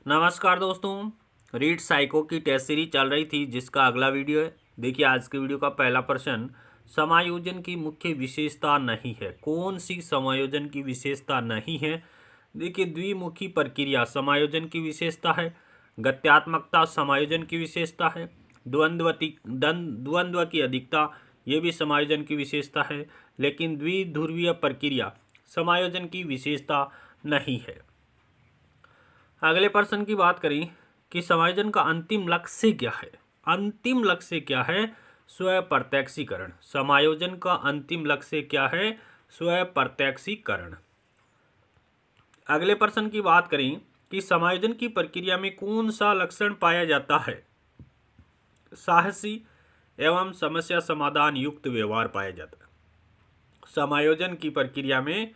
नमस्कार दोस्तों। Read psycho की टेस्ट सीरीज चल रही थी जिसका अगला वीडियो है। देखिए आज के वीडियो का पहला प्रश्न, समायोजन की मुख्य विशेषता नहीं है। कौन सी समायोजन की विशेषता नहीं है? देखिए द्विमुखी प्रक्रिया समायोजन की विशेषता है, गत्यात्मकता समायोजन की विशेषता है, द्वंद्व की अधिकता ये भी समायोजन की विशेषता है, लेकिन द्विध्रुवीय प्रक्रिया समायोजन की विशेषता नहीं है। अगले प्रश्न की बात करें कि समायोजन का अंतिम लक्ष्य क्या है। अंतिम लक्ष्य क्या है? स्वप्रत्यक्षीकरण। समायोजन का अंतिम लक्ष्य क्या है? स्वप्रत्यक्षीकरण। अगले प्रश्न की बात करें कि समायोजन की प्रक्रिया में कौन सा लक्षण पाया जाता है? साहसी एवं समस्या समाधान युक्त व्यवहार पाया जाता है। समायोजन की प्रक्रिया में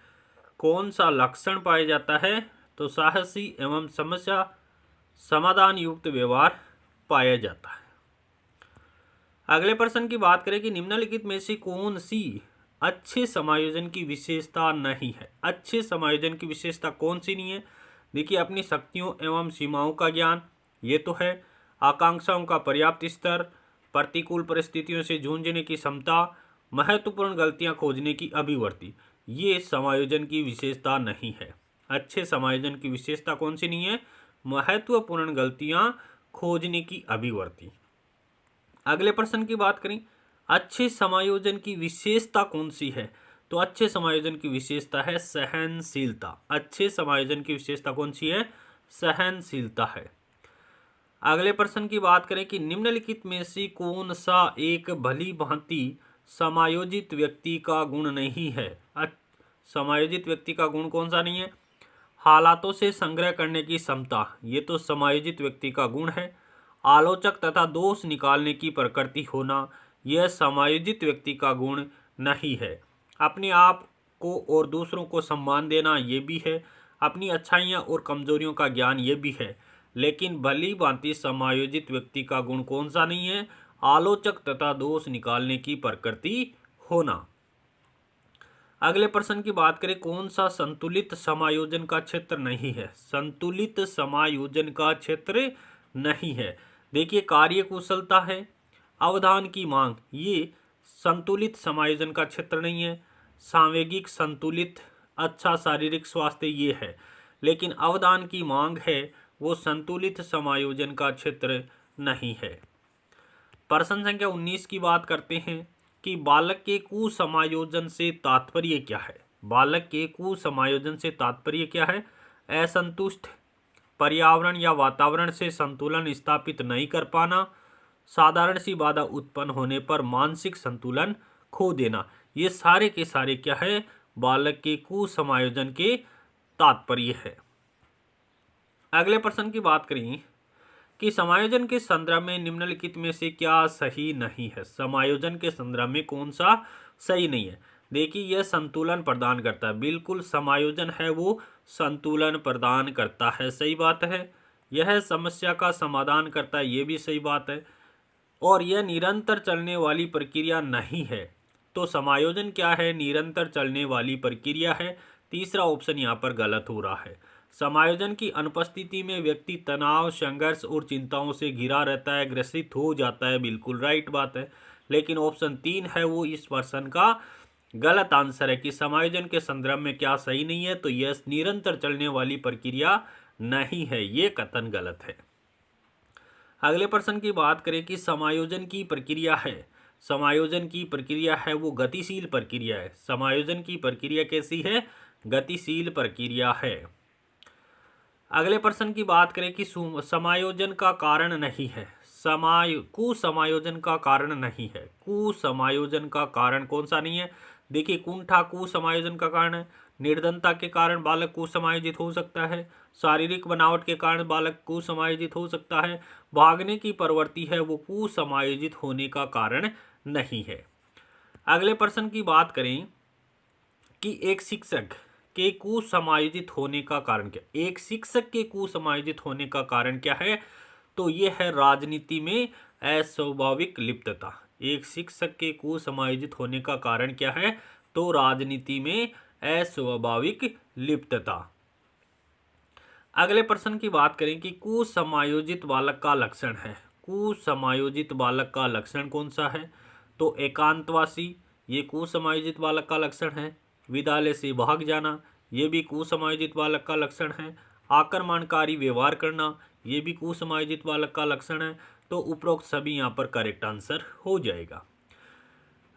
कौन सा लक्षण पाया जाता है? तो साहसी एवं समस्या समाधान युक्त व्यवहार पाया जाता है। अगले प्रश्न की बात करें कि निम्नलिखित में से कौन सी अच्छे समायोजन की विशेषता नहीं है। अच्छे समायोजन की विशेषता कौन सी नहीं है? देखिए अपनी शक्तियों एवं सीमाओं का ज्ञान, ये तो है। आकांक्षाओं का पर्याप्त स्तर, प्रतिकूल परिस्थितियों से जूझने की क्षमता, महत्वपूर्ण गलतियां खोजने की अभिवृत्ति, ये समायोजन की विशेषता नहीं है। अच्छे समायोजन की विशेषता कौन सी नहीं है? महत्वपूर्ण गलतियां खोजने की अभिवृत्ति। अगले प्रश्न की बात करें, अच्छे समायोजन की विशेषता कौन सी है? तो अच्छे समायोजन की विशेषता है सहनशीलता। अच्छे समायोजन की विशेषता कौन सी है? सहनशीलता है। अगले प्रश्न की बात करें कि निम्नलिखित में से कौन सा एक भली भांति समायोजित व्यक्ति का गुण नहीं है? समायोजित व्यक्ति का गुण कौन सा नहीं है? हालातों से संग्रह करने की क्षमता, ये तो समायोजित व्यक्ति का गुण है। आलोचक तथा दोष निकालने की प्रकृति होना, यह समायोजित व्यक्ति का गुण नहीं है। अपने आप को और दूसरों को सम्मान देना, ये भी है। अपनी अच्छाइयाँ और कमजोरियों का ज्ञान, ये भी है। लेकिन भली भांति समायोजित व्यक्ति का गुण कौन सा नहीं है? आलोचक तथा दोष निकालने की प्रकृति होना। अगले प्रश्न की बात करें, कौन सा संतुलित समायोजन का क्षेत्र नहीं है? संतुलित समायोजन का क्षेत्र नहीं है। देखिए कार्य कुशलता है, अवधान की मांग, ये संतुलित समायोजन का क्षेत्र नहीं है। सांवेगिक संतुलित, अच्छा शारीरिक स्वास्थ्य, ये है। लेकिन अवधान की मांग है, वो संतुलित समायोजन का क्षेत्र नहीं है। प्रश्न संख्या 19 की बात करते हैं कि बालक के कुसमायोजन से तात्पर्य क्या है? बालक के कुसमायोजन से तात्पर्य क्या है? असंतुष्ट, पर्यावरण या वातावरण से संतुलन स्थापित नहीं कर पाना, साधारण सी बाधा उत्पन्न होने पर मानसिक संतुलन खो देना, ये सारे के सारे क्या है? बालक के कुसमायोजन के तात्पर्य है। अगले प्रश्न की बात करें कि समायोजन के संदर्भ में निम्नलिखित में से क्या सही नहीं है? समायोजन के संदर्भ में कौन सा सही नहीं है? देखिए यह संतुलन प्रदान करता है, बिल्कुल समायोजन है वो संतुलन प्रदान करता है, सही बात है। यह समस्या का समाधान करता है, ये भी सही बात है। और यह निरंतर चलने वाली प्रक्रिया नहीं है। तो समायोजन क्या है? निरंतर चलने वाली प्रक्रिया है। तीसरा ऑप्शन यहाँ पर गलत हो रहा है। समायोजन की अनुपस्थिति में व्यक्ति तनाव, संघर्ष और चिंताओं से घिरा रहता है, ग्रसित हो जाता है, बिल्कुल राइट बात है। लेकिन ऑप्शन 3 है वो इस प्रश्न का गलत आंसर है कि समायोजन के संदर्भ में क्या सही नहीं है? तो यह निरंतर चलने वाली प्रक्रिया नहीं है, ये कथन गलत है। अगले प्रश्न की बात करें कि समायोजन की प्रक्रिया है, समायोजन की प्रक्रिया है वो गतिशील प्रक्रिया है। समायोजन की प्रक्रिया कैसी है? गतिशील प्रक्रिया है। अगले प्रश्न की बात करें कि समायोजन का कारण नहीं है। कुसमायोजन का कारण नहीं है। कुसमायोजन का कारण कौन सा नहीं है? देखिए कुंठा कुसमायोजन का कारण है। निर्धनता के कारण बालक कुसमायोजित हो सकता है। शारीरिक बनावट के कारण बालक कुसमायोजित हो सकता है। भागने की प्रवृत्ति है वो कुसमायोजित होने का कारण नहीं है। अगले प्रश्न की बात करें कि एक शिक्षक के कुसमायोजित होने का कारण क्या? एक शिक्षक के कुसमायोजित होने का कारण क्या है? तो ये है राजनीति में अस्वाभाविक लिप्तता। एक शिक्षक के कुसमायोजित होने का कारण क्या है? तो राजनीति में अस्वाभाविक लिप्तता। अगले प्रश्न की बात करें कि कुसमायोजित बालक का लक्षण है। कुसमायोजित बालक का लक्षण कौन सा है? तो एकांतवासी, ये कुसमायोजित बालक का लक्षण है। विद्यालय से भाग जाना, ये भी कुसमायोजित बालक का लक्षण है। आक्रमणकारी व्यवहार करना, ये भी कुसमायोजित बालक का लक्षण है। तो उपरोक्त सभी यहाँ पर करेक्ट आंसर हो जाएगा।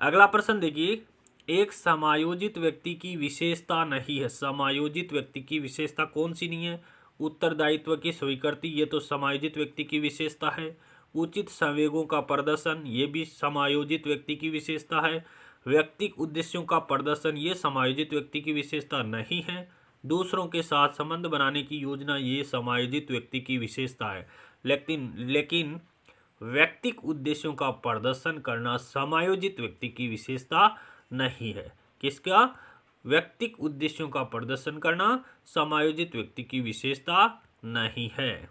अगला प्रश्न देखिए, एक समायोजित व्यक्ति की विशेषता नहीं है। समायोजित व्यक्ति की विशेषता कौन सी नहीं है? उत्तरदायित्व की स्वीकृति, ये तो समायोजित व्यक्ति की विशेषता है। उचित संवेगों का प्रदर्शन, ये भी समायोजित व्यक्ति की विशेषता है। व्यक्तिगत उद्देश्यों का प्रदर्शन, ये समायोजित व्यक्ति की विशेषता नहीं है। दूसरों के साथ संबंध बनाने की योजना, ये समायोजित व्यक्ति की विशेषता है। लेकिन व्यक्तिगत उद्देश्यों का प्रदर्शन करना समायोजित व्यक्ति की विशेषता नहीं है। किसका? व्यक्तिगत उद्देश्यों का प्रदर्शन करना समायोजित व्यक्ति की विशेषता नहीं है।